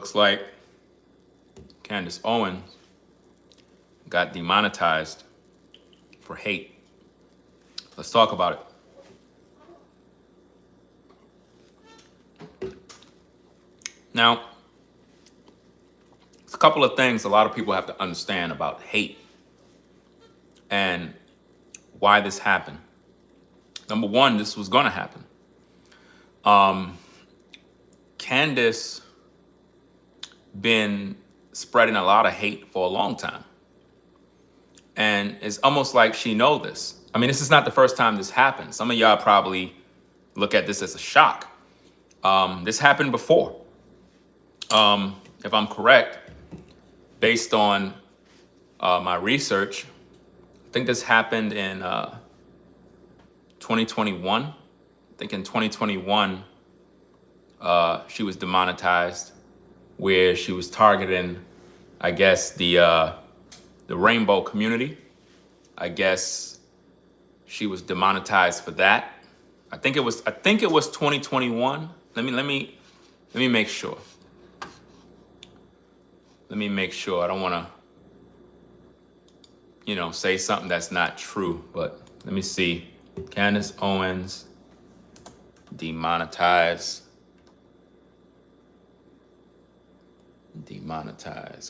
Looks like Candace Owens got demonetized for hate. Let's talk about it. Now, there's a couple of things a lot of people have to understand about hate and why this happened. Number one, this was going to happen. Candace been spreading a lot of hate for a long time. And it's almost like she knows this. I mean, this is not the first time this happened. Some of y'all probably look at this as a shock. This happened before. If I'm correct, based on my research, I think this happened in 2021. I think in 2021, she was demonetized, where she was targeting, I guess, the rainbow community. I guess she was demonetized for that. I think it was 2021. Let me make sure. Let me make sure. I don't want to, say something that's not true, but let me see. Candace Owens demonetized.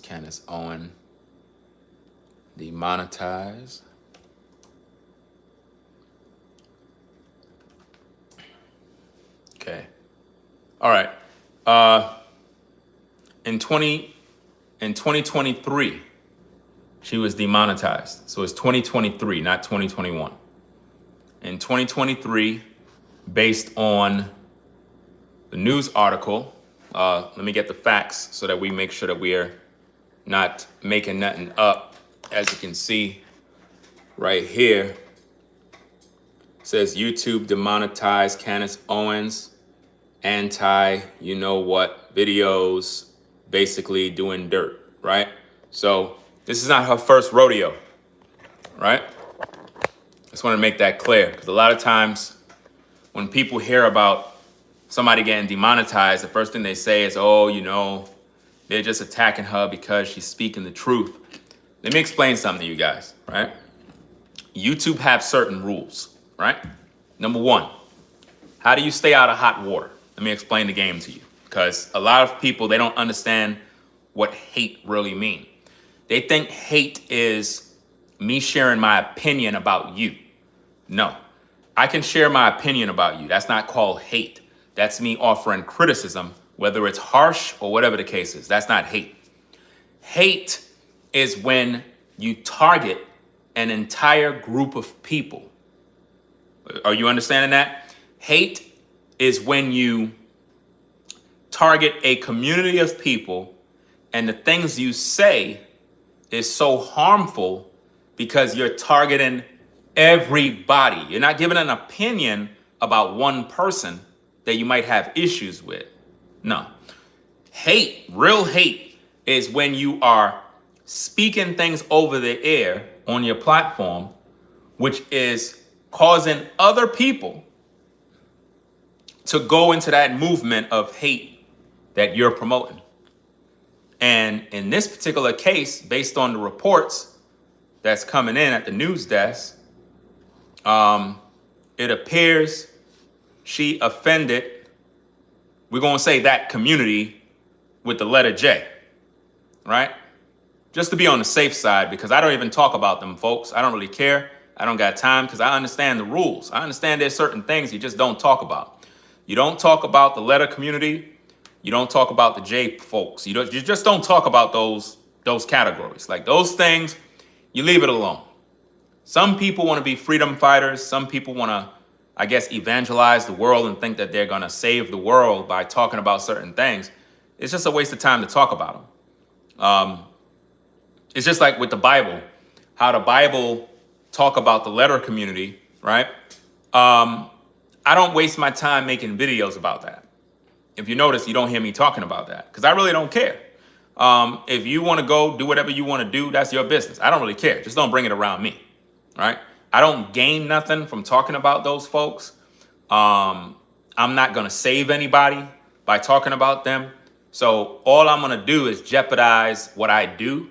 Candace Owens demonetized. Okay. All right. In 2023, she was demonetized. So it's 2023, not 2021. In 2023, based on the news article, let me get the facts so that we make sure that we're not making nothing up. As you can see right here, it says YouTube demonetized Candace Owens anti-you-know-what videos, basically doing dirt, right? So this is not her first rodeo, right? I just want to make that clear, because a lot of times when people hear about somebody getting demonetized, the first thing they say is, oh, they're just attacking her because she's speaking the truth. Let me explain something to you guys, right? YouTube have certain rules, right? Number one, how do you stay out of hot water? Let me explain the game to you, because a lot of people, they don't understand what hate really means. They think hate is me sharing my opinion about you. No, I can share my opinion about you. That's not called hate. That's me offering criticism, whether it's harsh or whatever the case is. That's not hate. Hate is when you target an entire group of people. Are you understanding that? Hate is when you target a community of people and the things you say is so harmful because you're targeting everybody. You're not giving an opinion about one person that you might have issues with. No. Hate, real hate, is when you are speaking things over the air on your platform, which is causing other people to go into that movement of hate that you're promoting. And in this particular case, based on the reports that's coming in at the news desk, it appears she offended, we're going to say that community with the letter J, right? Just to be on the safe side, because I don't even talk about them, folks. I don't really care. I don't got time, because I understand the rules. I understand there's certain things you just don't talk about. You don't talk about the letter community. You don't talk about the J folks. You just don't talk about those categories. Like those things, you leave it alone. Some people want to be freedom fighters. Some people want to, I guess, evangelize the world and think that they're going to save the world by talking about certain things. It's just a waste of time to talk about them. It's just like with the Bible, how the Bible talk about the letter community, right? I don't waste my time making videos about that. If you notice, you don't hear me talking about that, because I really don't care. If you want to go do whatever you want to do, that's your business. I don't really care. Just don't bring it around me, right? I don't gain nothing from talking about those folks. I'm not going to save anybody by talking about them. So all I'm gonna do is jeopardize what I do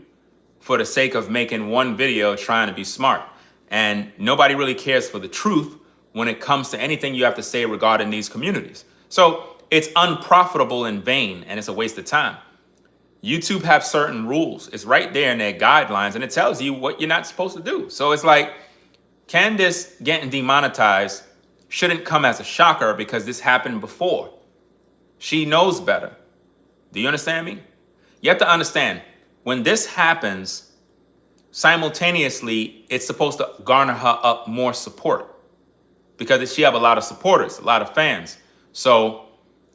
for the sake of making one video trying to be smart. And nobody really cares for the truth when it comes to anything you have to say regarding these communities. So it's unprofitable in vain, and it's a waste of time. YouTube have certain rules. It's right there in their guidelines, and it tells you what you're not supposed to do. So it's like Candace getting demonetized shouldn't come as a shocker because this happened before. She knows better. Do you understand me? You have to understand, when this happens, simultaneously, it's supposed to garner her up more support because she have a lot of supporters, a lot of fans. So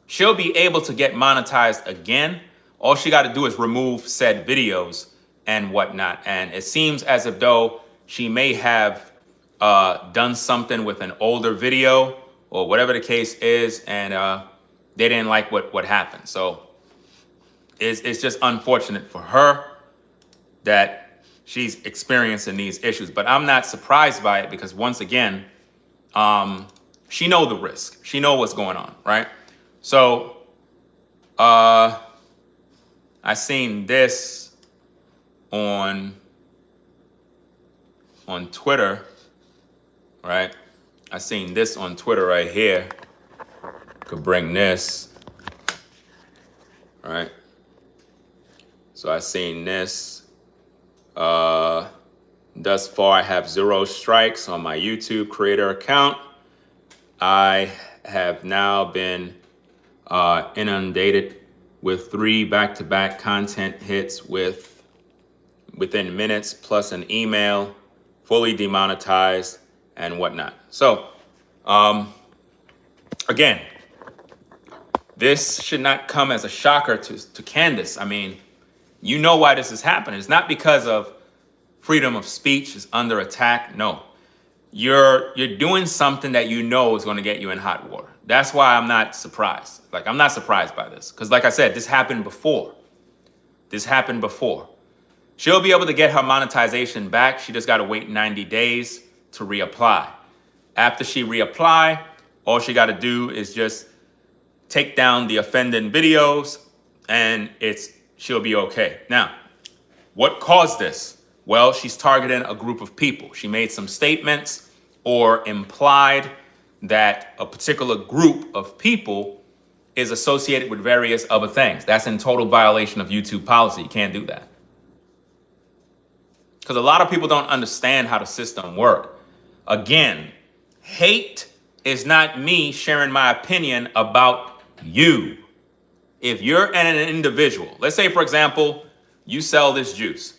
she'll be able to get monetized again. All she got to do is remove said videos and whatnot. And it seems as if though she may have done something with an older video or whatever the case is, and they didn't like what happened. So it's just unfortunate for her that she's experiencing these issues. But I'm not surprised by it because once again, she know the risk. She know what's going on, right? So I seen this on Twitter, right? I seen this on Twitter right here. Could bring this, right? So I seen this. Thus far, I have 0 strikes on my YouTube creator account. I have now been inundated with 3 back-to-back content hits within minutes, plus an email, fully demonetized and whatnot. So, again, this should not come as a shocker to Candace. I mean, you know why this is happening. It's not because of freedom of speech is under attack. No, you're doing something that you know is going to get you in hot water. That's why I'm not surprised. Like, I'm not surprised by this. Because like I said, this happened before. This happened before. She'll be able to get her monetization back. She just got to wait 90 days to reapply. After she reapply, all she got to do is just take down the offending videos and she'll be okay. Now, what caused this? Well, she's targeting a group of people. She made some statements or implied that a particular group of people is associated with various other things. That's in total violation of YouTube policy. You can't do that. Because a lot of people don't understand how the system works. Again, hate is not me sharing my opinion about you. If you're an individual, let's say, for example, you sell this juice.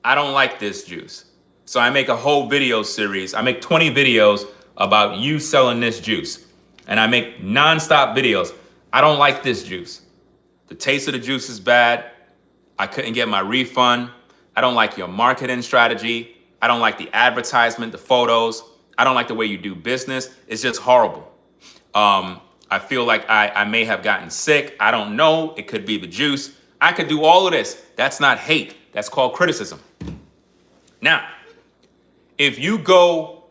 I don't like this juice. So I make a whole video series. I make 20 videos about you selling this juice. And I make nonstop videos. I don't like this juice. The taste of the juice is bad. I couldn't get my refund. I don't like your marketing strategy. I don't like the advertisement, the photos. I don't like the way you do business. It's just horrible. I feel like I may have gotten sick. I don't know. It could be the juice. I could do all of this. That's not hate. That's called criticism. Now, if you go,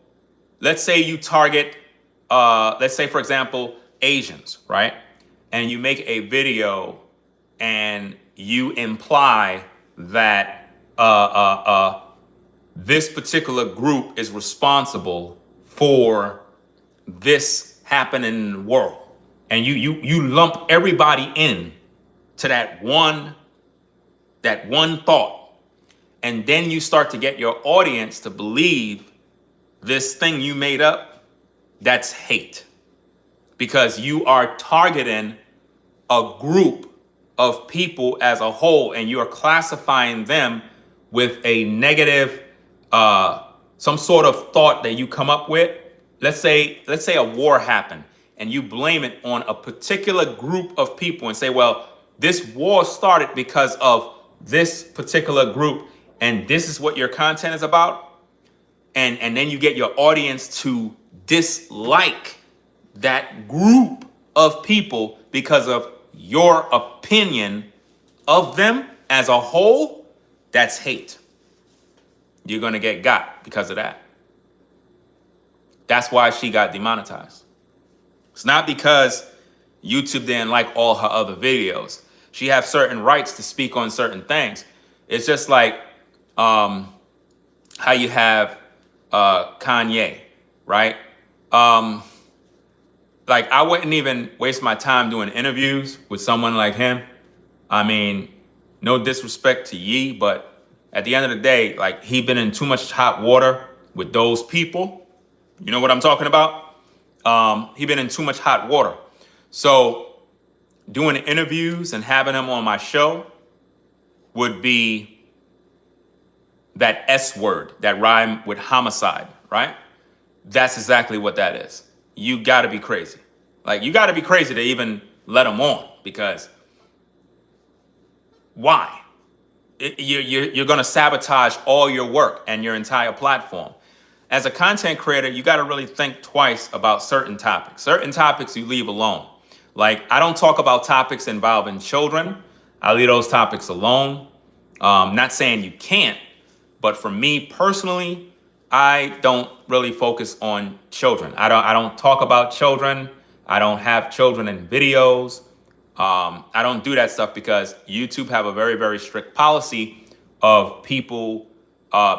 let's say you target, let's say, for example, Asians, right? And you make a video and you imply that this particular group is responsible for this happening in the world. And you lump everybody in to that one thought. And then you start to get your audience to believe this thing you made up. That's hate. Because you are targeting a group of people as a whole, and you are classifying them with a negative, some sort of thought that you come up with. Let's say a war happened and you blame it on a particular group of people and say, well, this war started because of this particular group and this is what your content is about. And then you get your audience to dislike that group of people because of your opinion of them as a whole. That's hate. You're going to get got because of that. That's why she got demonetized. It's not because YouTube didn't like all her other videos. She has certain rights to speak on certain things. It's just like how you have Kanye, right? Like, I wouldn't even waste my time doing interviews with someone like him. I mean, no disrespect to Ye, but at the end of the day, like, he been in too much hot water with those people. You know what I'm talking about? He been in too much hot water. So doing interviews and having him on my show would be that S word that rhyme with homicide, right? That's exactly what that is. You got to be crazy. Like, you got to be crazy to even let him on, because why? You're going to sabotage all your work and your entire platform. As a content creator, you got to really think twice about certain topics. Certain topics you leave alone. Like, I don't talk about topics involving children. I leave those topics alone. Not saying you can't, but for me personally, I don't really focus on children. I don't talk about children. I don't have children in videos. I don't do that stuff because YouTube have a very, very strict policy of people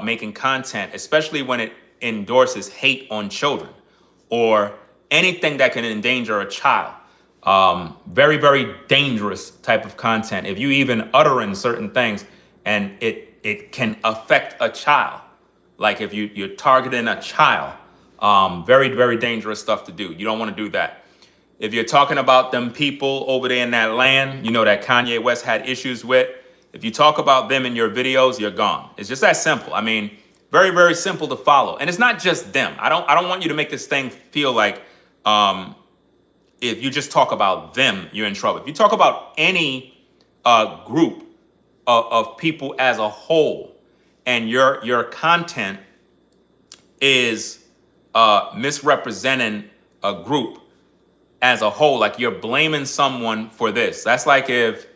making content, especially when it endorses hate on children or anything that can endanger a child. Very, very dangerous type of content. If you even uttering certain things and it can affect a child, like if you're targeting a child, very, very dangerous stuff to do. You don't want to do that. If you're talking about them people over there in that land, you know, that Kanye West had issues with, if you talk about them in your videos, you're gone. It's just that simple. I mean, very, very simple to follow. And it's not just them. I don't want you to make this thing feel like if you just talk about them, you're in trouble. If you talk about any group of people as a whole, and your content is misrepresenting a group as a whole, like you're blaming someone for this. That's like if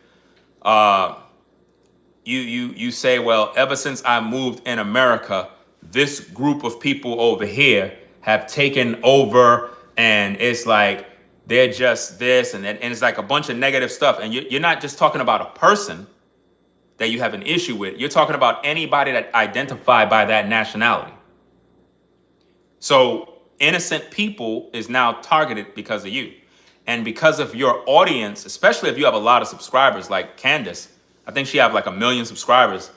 you say, well, ever since I moved in America, this group of people over here have taken over, and it's like they're just this, and it's like a bunch of negative stuff. And you're not just talking about a person that you have an issue with. You're talking about anybody that identify by that nationality. So innocent people is now targeted because of you. And because of your audience, especially if you have a lot of subscribers like Candace, I think she have like 1 million subscribers,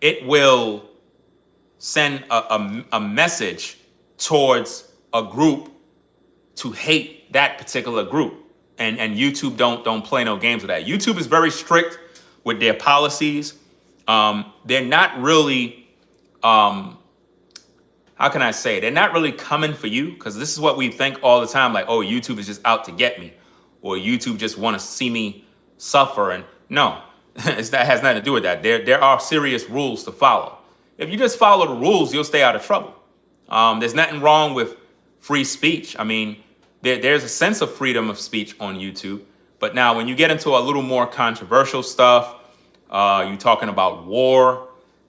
it will send a message towards a group to hate that particular group. And YouTube don't play no games with that. YouTube is very strict with their policies. They're not really, how can I say? They're not really coming for you, because this is what we think all the time, like, oh, YouTube is just out to get me, or YouTube just want to see me suffer. And no, that has nothing to do with that. There are serious rules to follow. If you just follow the rules, you'll stay out of trouble. There's nothing wrong with free speech. I mean, there's a sense of freedom of speech on YouTube. But now when you get into a little more controversial stuff, you're talking about war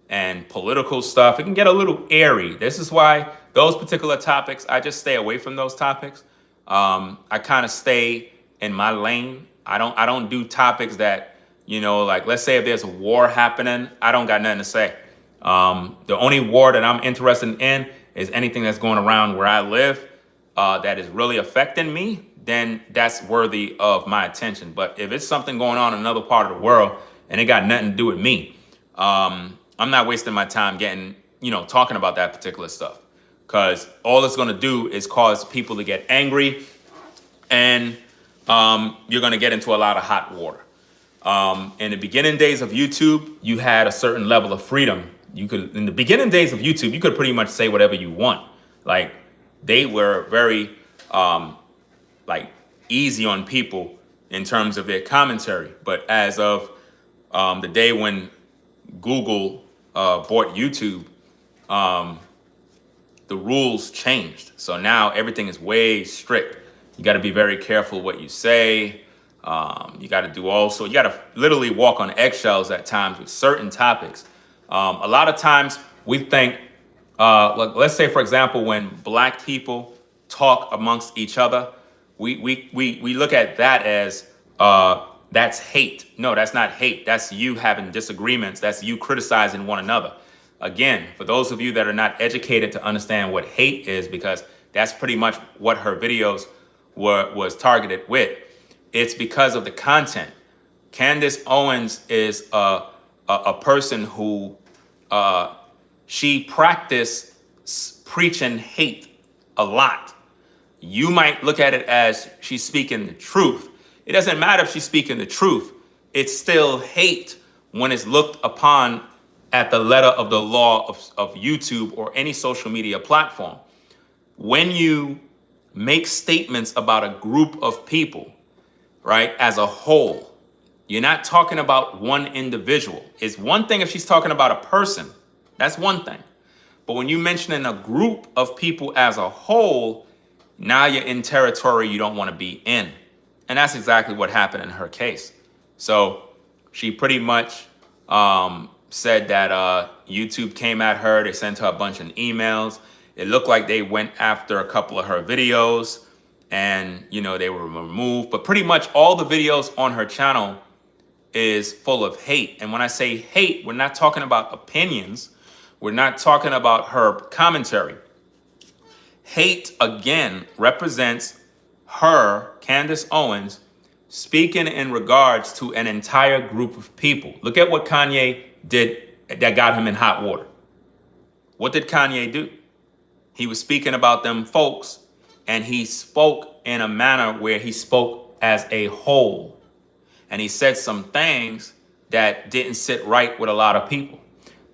and political stuff, it can get a little airy. This is why those particular topics, I just stay away from those topics. I kind of stay in my lane. I don't do topics that, you know, like, let's say if there's a war happening, I don't got nothing to say. The only war that I'm interested in is anything that's going around where I live that is really affecting me, then that's worthy of my attention. But if it's something going on in another part of the world and it got nothing to do with me, I'm not wasting my time talking about that particular stuff, because all it's going to do is cause people to get angry, and you're going to get into a lot of hot water. In the beginning days of YouTube, you had a certain level of freedom. In the beginning days of YouTube, you could pretty much say whatever you want. Like, they were very easy on people in terms of their commentary. But as of the day when Google bought YouTube, the rules changed. So now everything is way strict. You got to be very careful what you say. You got to you got to literally walk on eggshells at times with certain topics. A lot of times we think, let's say, for example, when black people talk amongst each other, we look at that as that's hate. No, that's not hate. That's you having disagreements. That's you criticizing one another. Again, for those of you that are not educated to understand what hate is, because that's pretty much what her videos was targeted with, it's because of the content. Candace Owens is a person who she practiced preaching hate a lot. You might look at it as she's speaking the truth. It doesn't matter if she's speaking the truth. It's still hate when it's looked upon at the letter of the law of YouTube or any social media platform. When you make statements about a group of people, right, as a whole, you're not talking about one individual. It's one thing if she's talking about a person. That's one thing. But when you mention a group of people as a whole, now you're in territory you don't want to be in. And that's exactly what happened in her case. So she pretty much said that YouTube came at her. They sent her a bunch of emails. It looked like they went after a couple of her videos and, you know, they were removed. But pretty much all the videos on her channel is full of hate. And when I say hate, we're not talking about opinions. We're not talking about her commentary. Hate, again, represents her, Candace Owens, speaking in regards to an entire group of people. Look at what Kanye did that got him in hot water. What did Kanye do? He was speaking about them folks, and he spoke in a manner where he spoke as a whole. And he said some things that didn't sit right with a lot of people.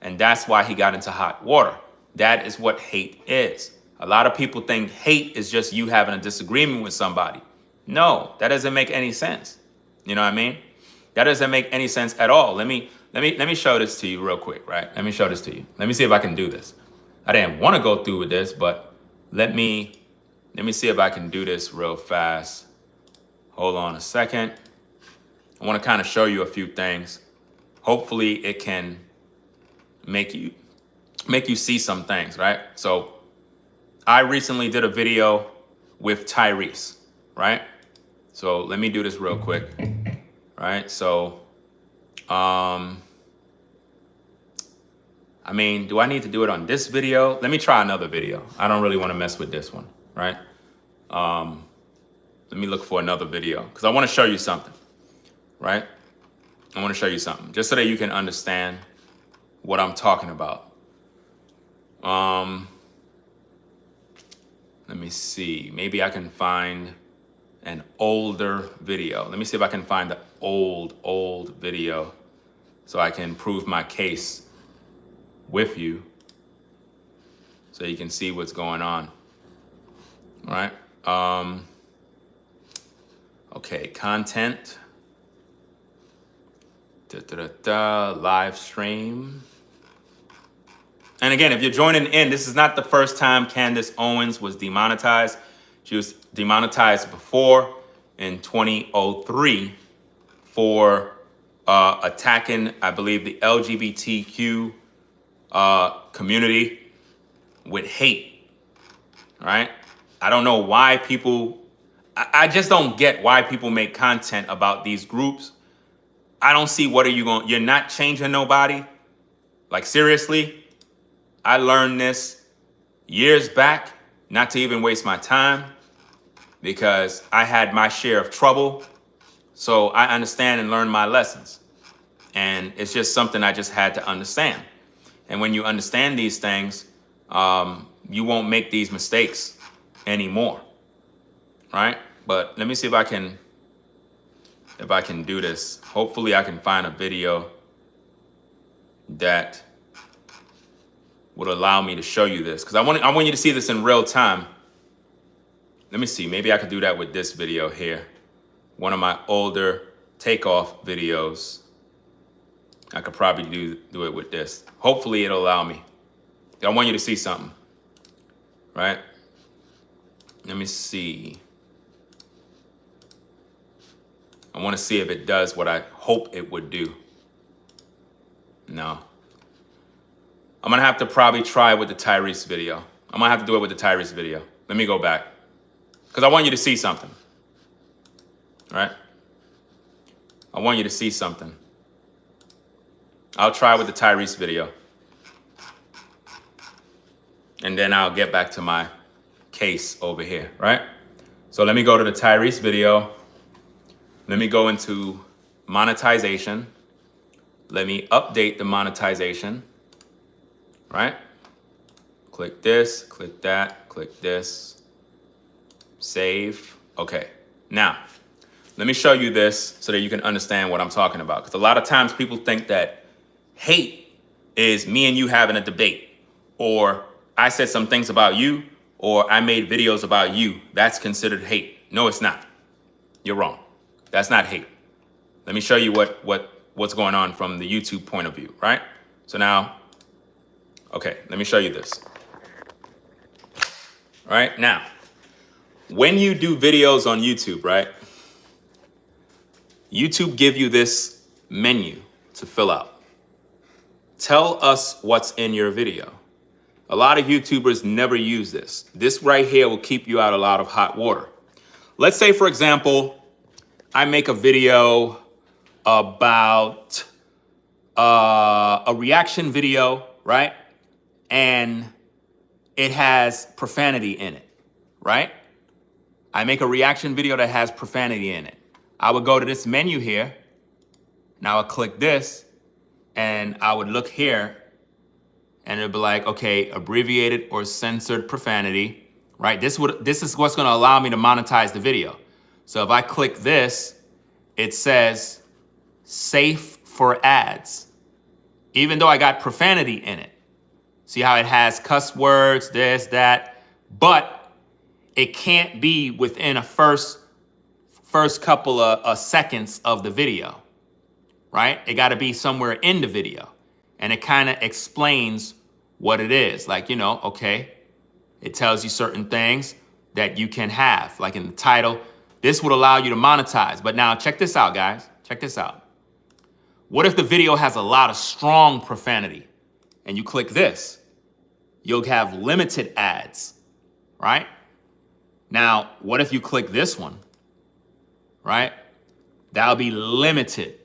And that's why he got into hot water. That is what hate is. A lot of people think hate is just you having a disagreement with somebody. No, that doesn't make any sense. You know what I mean? That doesn't make any sense at all. Let me show this to you real quick, right? Let me show this to you. Let me see if I can do this. I didn't want to go through with this, but let me see if I can do this real fast. Hold on a second. I want to kind of show you a few things. Hopefully it can make you see some things, right? So I recently did a video with Tyrese, right? So let me do this real quick, right? So, I mean, do I need to do it on this video? Let me try another video. I don't really want to mess with this one, right? Let me look for another video because I want to show you something, right? I want to show you something just so that you can understand what I'm talking about. Let me see. Maybe I can find an older video. Let me see if I can find the old video so I can prove my case with you so you can see what's going on. All right. Okay, content. Live stream. And again, if you're joining in, this is not the first time Candace Owens was demonetized. She was demonetized before in 2003 for attacking, I believe, the LGBTQ community with hate, right? I don't know why people, I just don't get why people make content about these groups. I don't see what are you going, you're not changing nobody. Like seriously, I learned this years back, not to even waste my time because I had my share of trouble. So I understand and learn my lessons. And it's just something I just had to understand. And when you understand these things, you won't make these mistakes anymore, right? But let me see if I can do this. Hopefully I can find a video that would allow me to show you this because I want you to see this in real time. Let me see, maybe I could do that with this video here. One of my older takeoff videos. I could probably do it with this. Hopefully it'll allow me. I want you to see something, right? Let me see. I want to see if it does what I hope it would do. No. I'm going to have to probably try with the Tyrese video. I'm going to have to do it with the Tyrese video. Let me go back. Because I want you to see something. All right? I want you to see something. I'll try with the Tyrese video. And then I'll get back to my case over here, right? So let me go to the Tyrese video. Let me go into monetization. Let me update the monetization, right? Click this, click that, click this, save. Okay, now, let me show you this so that you can understand what I'm talking about. Because a lot of times people think that hate is me and you having a debate, or I said some things about you, or I made videos about you. That's considered hate. No, it's not. You're wrong. That's not hate. Let me show you what's going on from the YouTube point of view, right? So now, okay, let me show you this. Right now, when you do videos on YouTube, right? YouTube give you this menu to fill out. Tell us what's in your video. A lot of YouTubers never use this. This right here will keep you out a lot of hot water. Let's say, for example, I make a video about a reaction video, right? And it has profanity in it, right? I make a reaction video that has profanity in it. I would go to this menu here, and I would click this, and I would look here, and it'd be like, okay, abbreviated or censored profanity, right? This is what's gonna allow me to monetize the video. So if I click this, it says safe for ads, even though I got profanity in it. See how it has cuss words, this, that, but it can't be within a first couple of seconds of the video, right? It gotta be somewhere in the video. And it kind of explains what it is. Like, okay, it tells you certain things that you can have. Like in the title, this would allow you to monetize. But now check this out, guys. Check this out. What if the video has a lot of strong profanity and you click this? You'll have limited ads, right? Now, what if you click this one, right? That'll be limited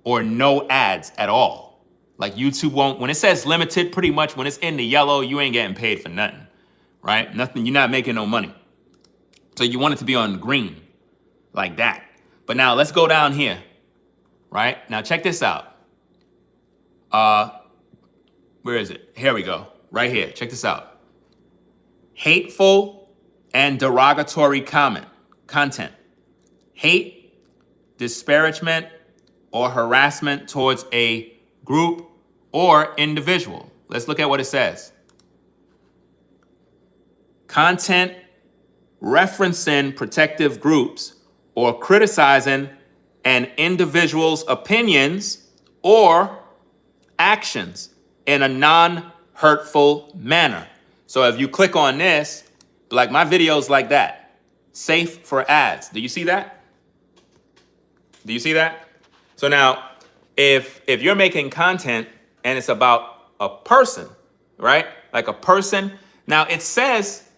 or no ads at all. Like YouTube won't, when it says limited, pretty much when it's in the yellow, you ain't getting paid for nothing, right? Nothing, you're not making no money. So you want it to be on green, like that. But now let's go down here, right? Now check this out. Where is it? Here we go, right here, check this out. Hateful and derogatory content. Hate, disparagement, or harassment towards a group or individual. Let's look at what it says. Content referencing protective groups or criticizing an individual's opinions or actions in a non-hurtful manner. So if you click on this, like my videos like that, safe for ads. Do you see that? Do you see that? So now, if you're making content and it's about a person, right? Like a person. Now it says,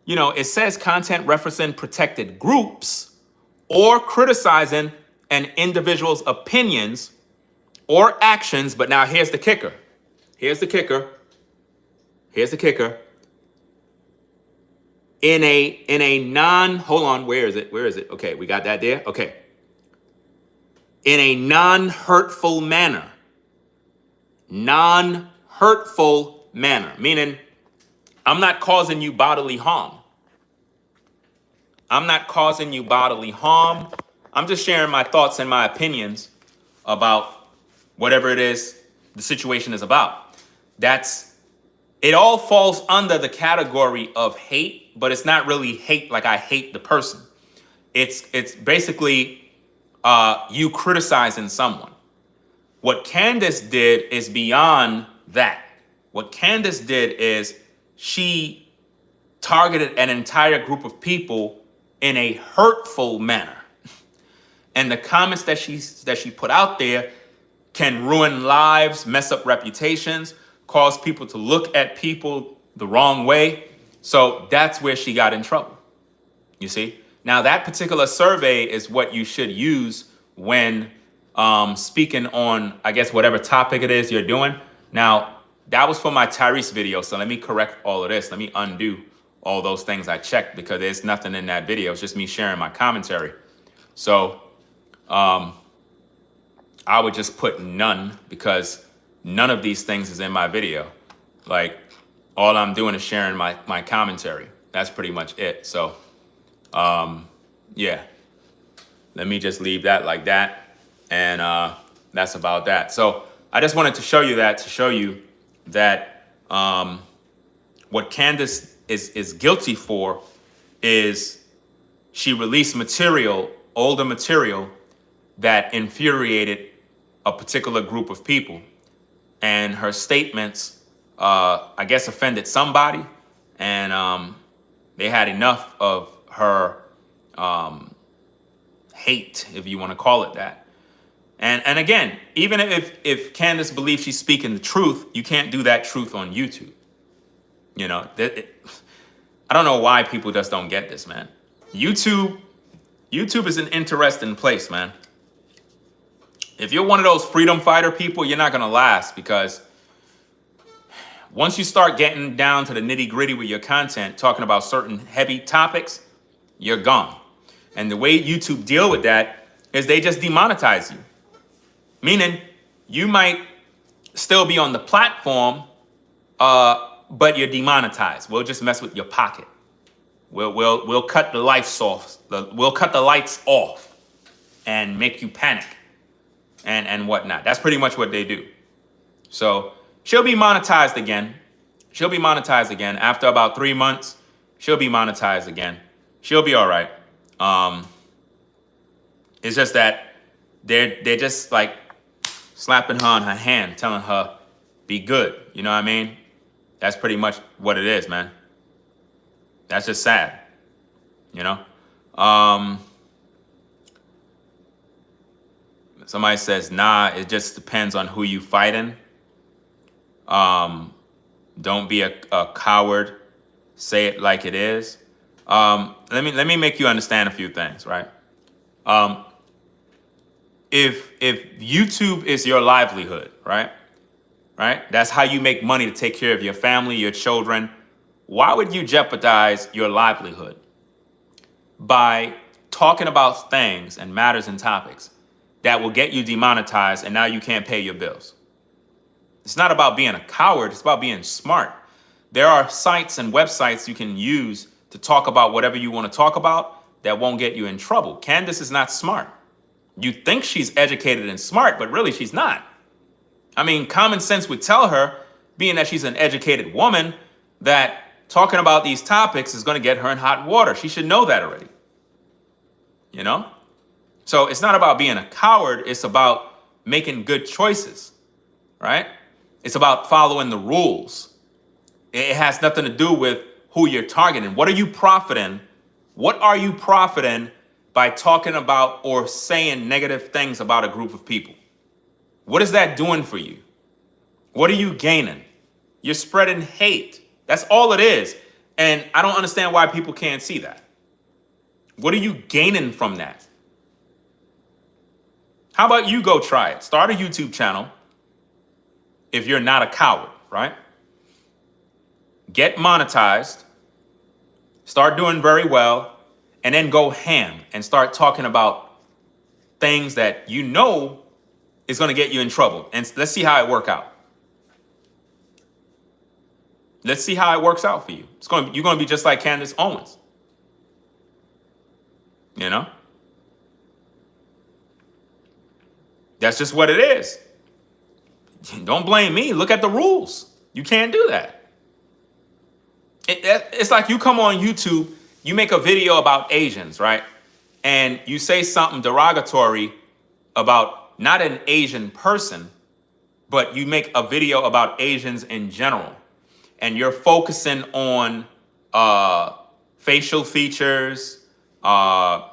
it says content referencing protected groups or criticizing an individual's opinions or actions. But now here's the kicker. Here's the kicker. Here's the kicker. In a hold on, where is it? Where is it? Okay, we got that there. Okay. In a non-hurtful manner. Non-hurtful manner, meaning I'm not causing you bodily harm. I'm not causing you bodily harm. I'm just sharing my thoughts and my opinions about whatever it is the situation is about. It all falls under the category of hate, but it's not really hate like I hate the person. It's basically you criticizing someone. What Candace did is beyond that. What Candace did is she targeted an entire group of people in a hurtful manner. And the comments that she put out there can ruin lives, mess up reputations, cause people to look at people the wrong way. So that's where she got in trouble. You see? Now that particular survey is what you should use when speaking on, I guess, whatever topic it is you're doing. Now, that was for my Tyrese video, so let me correct all of this. Let me undo all those things I checked, because there's nothing in that video. It's just me sharing my commentary. So I would just put none, because none of these things is in my video. Like, all I'm doing is sharing my commentary. That's pretty much it. So yeah, let me just leave that like that. And that's about that. So I just wanted to show you that, to show you that what Candace is guilty for is she released material, older material, that infuriated a particular group of people. And her statements, I guess, offended somebody. And they had enough of her hate, if you want to call it that. And again, even if Candace believes she's speaking the truth, you can't do that truth on YouTube. You know, I don't know why people just don't get this, man. YouTube is an interesting place, man. If you're one of those freedom fighter people, you're not going to last, because once you start getting down to the nitty gritty with your content, talking about certain heavy topics, you're gone. And the way YouTube deal with that is they just demonetize you. Meaning you might still be on the platform, but you're demonetized. We'll just mess with your pocket. We'll cut the lights off. We'll cut the lights off and make you panic and whatnot. That's pretty much what they do. So she'll be monetized again. She'll be monetized again after about 3 months. She'll be monetized again. She'll be all right. It's just that they're just like slapping her on her hand, telling her, be good. You know what I mean? That's pretty much what it is, man. That's just sad, you know? Somebody says, nah, it just depends on who you fighting. Don't be a coward. Say it like it is. Let me make you understand a few things, right? If YouTube is your livelihood, right? That's how you make money to take care of your family, your children. Why would you jeopardize your livelihood by talking about things and matters and topics that will get you demonetized, and now you can't pay your bills? It's not about being a coward. It's about being smart. There are sites and websites you can use to talk about whatever you want to talk about that won't get you in trouble. Candace is not smart. You think she's educated and smart, but really she's not. I mean, common sense would tell her, being that she's an educated woman, that talking about these topics is going to get her in hot water. She should know that already. You know? So it's not about being a coward. It's about making good choices, right? It's about following the rules. It has nothing to do with who you're targeting. What are you profiting? What are you profiting by talking about or saying negative things about a group of people? What is that doing for you? What are you gaining? You're spreading hate. That's all it is. And I don't understand why people can't see that. What are you gaining from that? How about you go try it? Start a YouTube channel if you're not a coward, right? Get monetized. Start doing very well. And then go ham and start talking about things that you know is going to get you in trouble. And let's see how it works out. Let's see how it works out for you. You're going to be just like Candace Owens. You know? That's just what it is. Don't blame me. Look at the rules. You can't do that. It's like you come on YouTube, you make a video about Asians, right? And you say something derogatory about not an Asian person, but you make a video about Asians in general. And you're focusing on facial features, how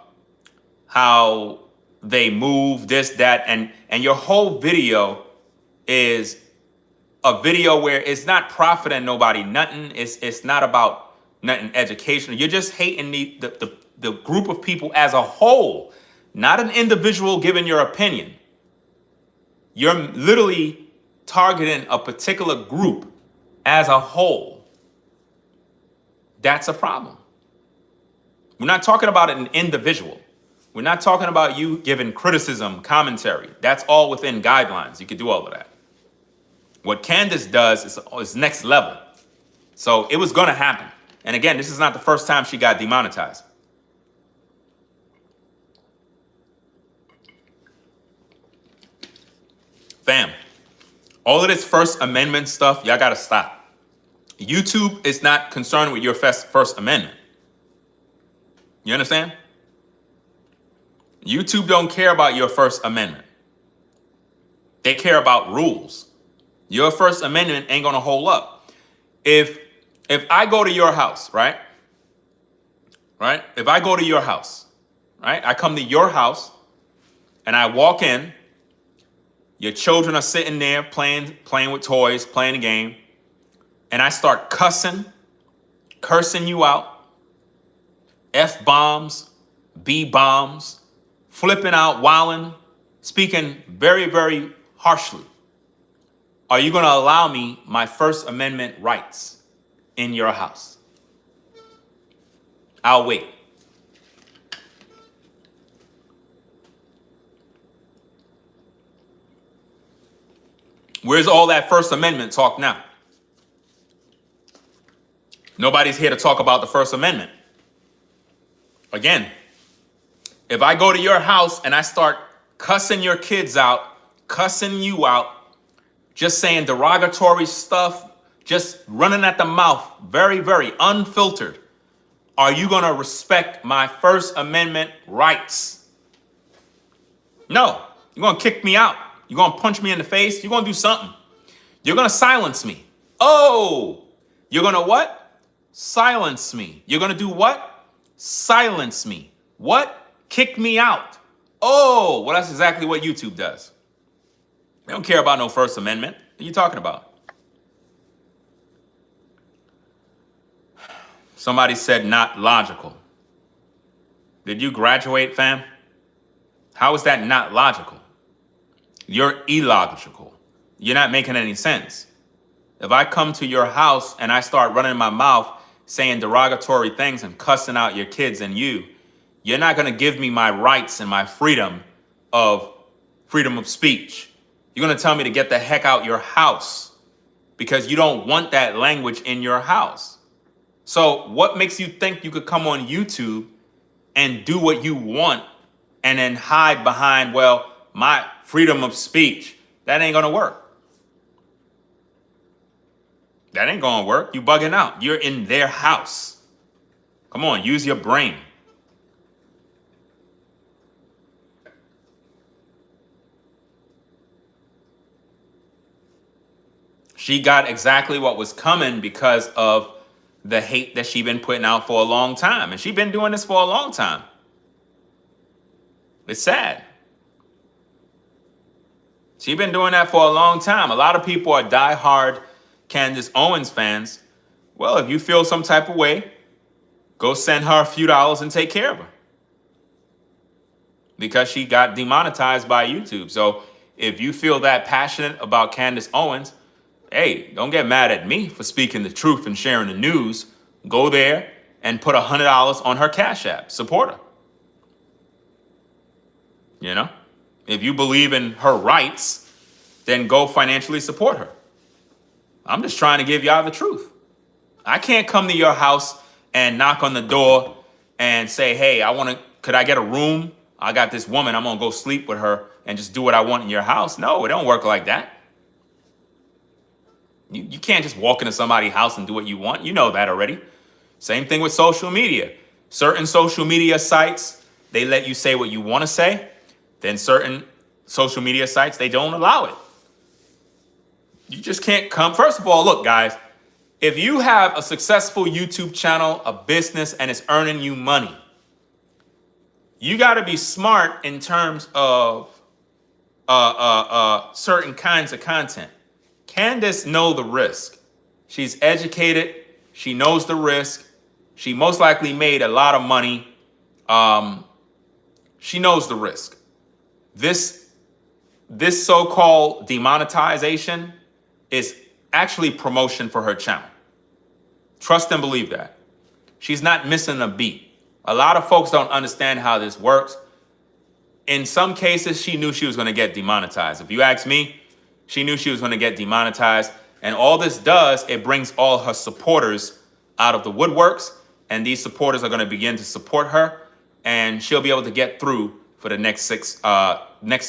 they move, this, that, and your whole video is a video where it's not profiting nobody nothing. It's not about nothing educational. You're just hating the group of people as a whole, not an individual giving your opinion. You're literally targeting a particular group as a whole. That's a problem. We're not talking about an individual. We're not talking about you giving criticism, commentary. That's all within guidelines. You can do all of that. What Candace does is next level. So it was going to happen. And again, this is not the first time she got demonetized. Fam, all of this First Amendment stuff, y'all got to stop. YouTube is not concerned with your First Amendment. You understand? YouTube don't care about your First Amendment. They care about rules. Your First Amendment ain't going to hold up. If I go to your house, right? If I go to your house, right? I come to your house and I walk in. Your children are sitting there playing with toys, playing a game. And I start cursing you out. F-bombs, B-bombs, flipping out, wilding, speaking very, very harshly. Are you going to allow me my First Amendment rights in your house? I'll wait. Where's all that First Amendment talk now? Nobody's here to talk about the First Amendment. Again, if I go to your house and I start cussing your kids out, cussing you out, just saying derogatory stuff, just running at the mouth, very, very unfiltered, are you going to respect my First Amendment rights? No. You're going to kick me out. You're going to punch me in the face. You're going to do something. You're going to silence me. Oh, you're going to what? Silence me. You're going to do what? Silence me. What? Kick me out. Oh, well, that's exactly what YouTube does. They don't care about no First Amendment. What are you talking about? Somebody said not logical. Did you graduate, fam? How is that not logical? You're illogical. You're not making any sense. If I come to your house and I start running my mouth saying derogatory things and cussing out your kids and you're not going to give me my rights and my freedom of speech. You're going to tell me to get the heck out your house because you don't want that language in your house. So what makes you think you could come on YouTube and do what you want and then hide behind, well, my freedom of speech? That ain't going to work. That ain't going to work. You bugging out. You're in their house. Come on, use your brain. She got exactly what was coming because of the hate that she's been putting out for a long time. And she's been doing this for a long time. It's sad. She's been doing that for a long time. A lot of people are diehard Candace Owens fans. Well, if you feel some type of way, go send her a few dollars and take care of her. Because she got demonetized by YouTube. So if you feel that passionate about Candace Owens, hey, don't get mad at me for speaking the truth and sharing the news. Go there and put $100 on her Cash App. Support her. You know? If you believe in her rights, then go financially support her. I'm just trying to give y'all the truth. I can't come to your house and knock on the door and say, hey, could I get a room? I got this woman, I'm going to go sleep with her and just do what I want in your house. No, it don't work like that. You can't just walk into somebody's house and do what you want. You know that already. Same thing with social media. Certain social media sites, they let you say what you want to say. Then certain social media sites, they don't allow it. You just can't come. First of all, look, guys, if you have a successful YouTube channel, a business, and it's earning you money, you got to be smart in terms of certain kinds of content. Candace knows the risk. She's educated. She knows the risk. She most likely made a lot of money. She knows the risk. This this so-called demonetization is actually promotion for her channel. Trust and believe that. She's not missing a beat. A lot of folks don't understand how this works. In some cases, she knew she was going to get demonetized. If you ask me, she knew she was going to get demonetized. And all this does, it brings all her supporters out of the woodworks. And these supporters are going to begin to support her. And she'll be able to get through for the next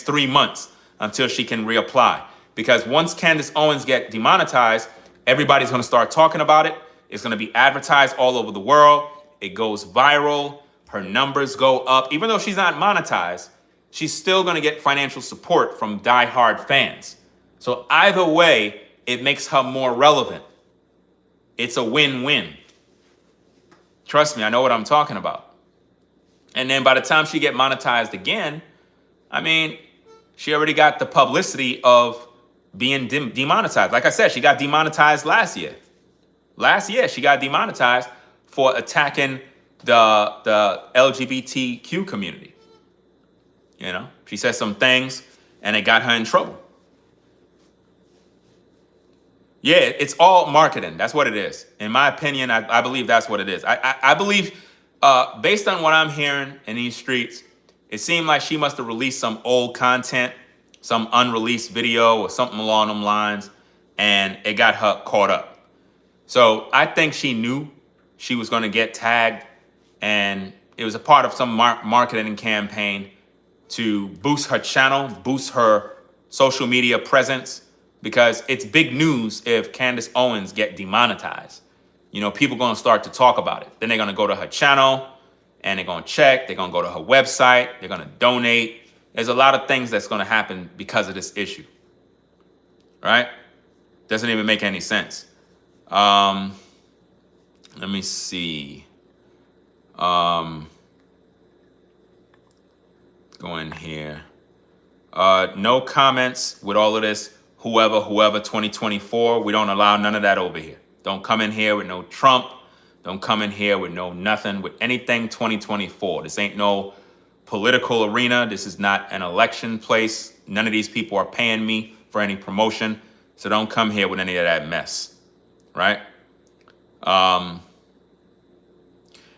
3 months until she can reapply. Because once Candace Owens get demonetized, everybody's going to start talking about it. It's going to be advertised all over the world. It goes viral. Her numbers go up. Even though she's not monetized, she's still going to get financial support from diehard fans. So either way, it makes her more relevant. It's a win-win. Trust me, I know what I'm talking about. And then by the time she get monetized again, I mean, she already got the publicity of being demonetized. Like I said, she got demonetized last year. Last year, she got demonetized for attacking the LGBTQ community. You know, she said some things and it got her in trouble. Yeah, it's all marketing. That's what it is. In my opinion, I believe that's what it is. I believe, based on what I'm hearing in these streets, it seemed like she must have released some old content, some unreleased video or something along them lines, and it got her caught up. So I think she knew she was going to get tagged, and it was a part of some marketing campaign to boost her channel, boost her social media presence, because it's big news if Candace Owens get demonetized. You know, people going to start to talk about it. Then they're going to go to her channel and they're going to check. They're going to go to her website. They're going to donate. There's a lot of things that's going to happen because of this issue. Right? Doesn't even make any sense. Let me see. Go in here. No comments with all of this. Whoever 2024. We don't allow none of that over here. Don't come in here with no Trump. Don't come in here with no nothing, with anything 2024. This ain't no political arena. This is not an election place. None of these people are paying me for any promotion. So don't come here with any of that mess. Right? Hey,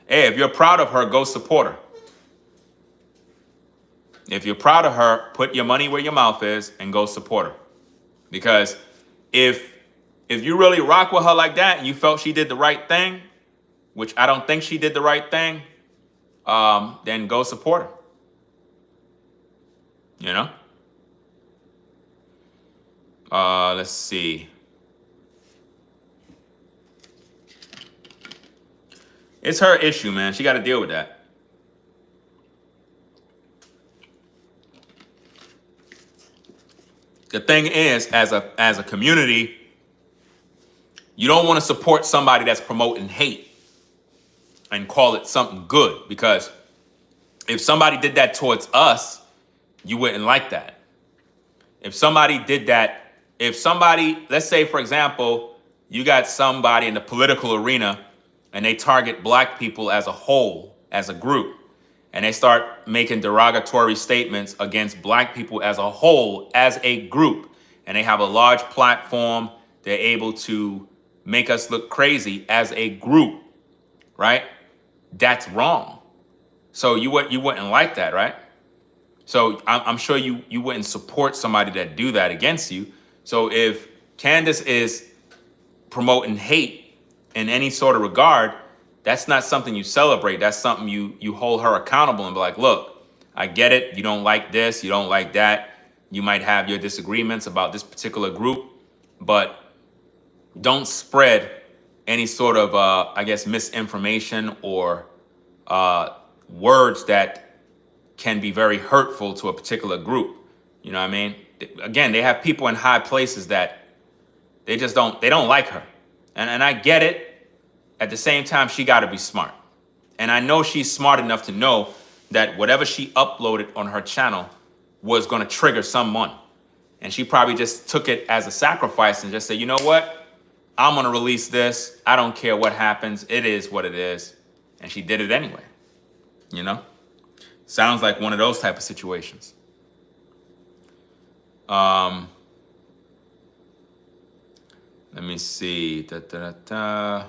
if you're proud of her, go support her. If you're proud of her, put your money where your mouth is and go support her. Because if you really rock with her like that and you felt she did the right thing, which I don't think she did the right thing, then go support her. You know? Let's see. It's her issue, man. She got to deal with that. The thing is, as a community, you don't want to support somebody that's promoting hate and call it something good, because if somebody did that towards us, you wouldn't like that. If somebody did that, let's say, for example, you got somebody in the political arena and they target black people as a whole, as a group, and they start making derogatory statements against black people as a whole, as a group, and they have a large platform, they're able to make us look crazy as a group, right? That's wrong. So you wouldn't like that, right? So I'm sure you wouldn't support somebody that do that against you. So if Candace is promoting hate in any sort of regard, that's not something you celebrate. That's something you hold her accountable and be like, look, I get it. You don't like this. You don't like that. You might have your disagreements about this particular group, but don't spread any sort of, misinformation or words that can be very hurtful to a particular group. You know what I mean? Again, they have people in high places that they don't like her. And I get it. At the same time, she got to be smart. And I know she's smart enough to know that whatever she uploaded on her channel was going to trigger someone. And she probably just took it as a sacrifice and just said, you know what? I'm going to release this. I don't care what happens. It is what it is. And she did it anyway. You know? Sounds like one of those type of situations. Let me see. Da, da, da, da.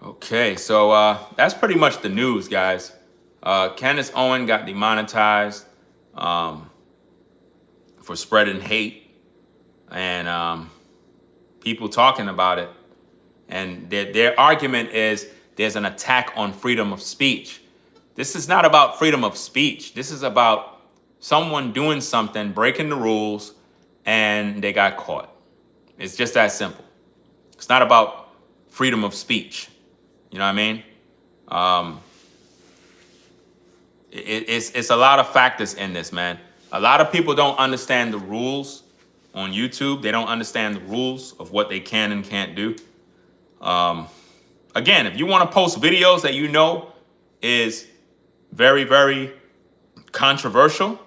Okay, so that's pretty much the news, guys. Candace Owens got demonetized for spreading hate and people talking about it. And their argument is there's an attack on freedom of speech. This is not about freedom of speech. This is about someone doing something, breaking the rules, and they got caught. It's just that simple. It's not about freedom of speech. You know what I mean? It's a lot of factors in this, man. A lot of people don't understand the rules on YouTube. They don't understand the rules of what they can and can't do. Again, if you want to post videos that you know is very, very controversial,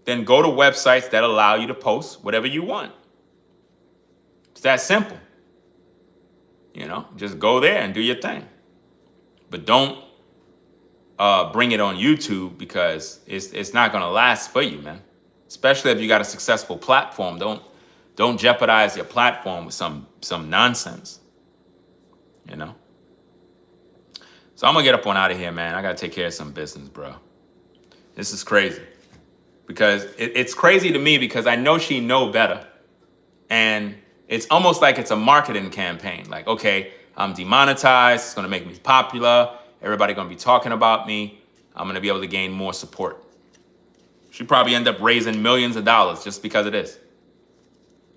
then go to websites that allow you to post whatever you want. It's that simple. You know, just go there and do your thing. But don't bring it on YouTube, because it's not going to last for you, man. Especially if you got a successful platform. Don't jeopardize your platform with some nonsense. You know? So I'm going to get up on out of here, man. I got to take care of some business, bro. This is crazy. Because it's crazy to me, because I know she know better. And it's almost like it's a marketing campaign. Like, okay, I'm demonetized. It's going to make me popular. Everybody going to be talking about me. I'm going to be able to gain more support. She probably end up raising millions of dollars just because of this.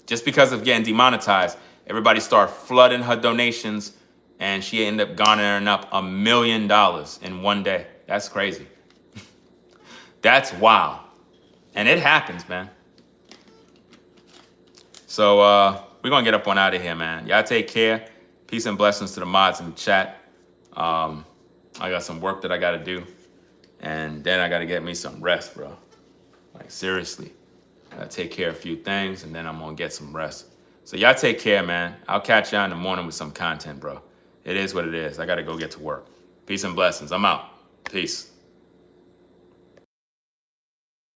Just because of getting demonetized, everybody start flooding her donations, and she ended up garnering up $1 million in one day. That's crazy. That's wild. And it happens, man. So we're going to get up on out of here, man. Y'all take care. Peace and blessings to the mods in the chat. I got some work that I got to do. And then I got to get me some rest, bro. Like, seriously. I got to take care of a few things, and then I'm going to get some rest. So y'all take care, man. I'll catch y'all in the morning with some content, bro. It is what it is. I got to go get to work. Peace and blessings. I'm out. Peace.